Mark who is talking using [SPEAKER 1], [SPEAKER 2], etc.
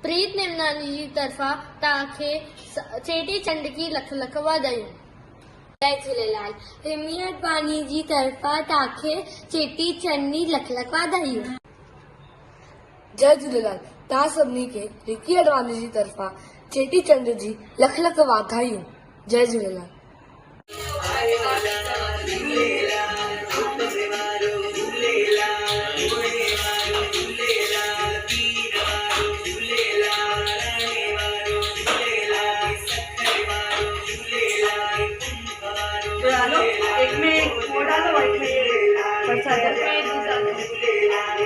[SPEAKER 1] प्रीत निमनानी जी तरफ़ा तव्हांखे चेटी चंड की लख लख वाधायूं। जय झूलेलाल। रिमी अडवाणी जी तरफ़ा तव्हांखे चेटी चंड की लख लख वाधायूं।
[SPEAKER 2] जय झूलेलाल। तव्हां सभिनी खे रिकी अडवाणी जी तरफ़ा चेटी चंड जी लख लख वाधायूं। जय झूलेलाल।
[SPEAKER 3] एक में वो डालो, एक में प्रसाद
[SPEAKER 4] झूलेलाल झूलेलाल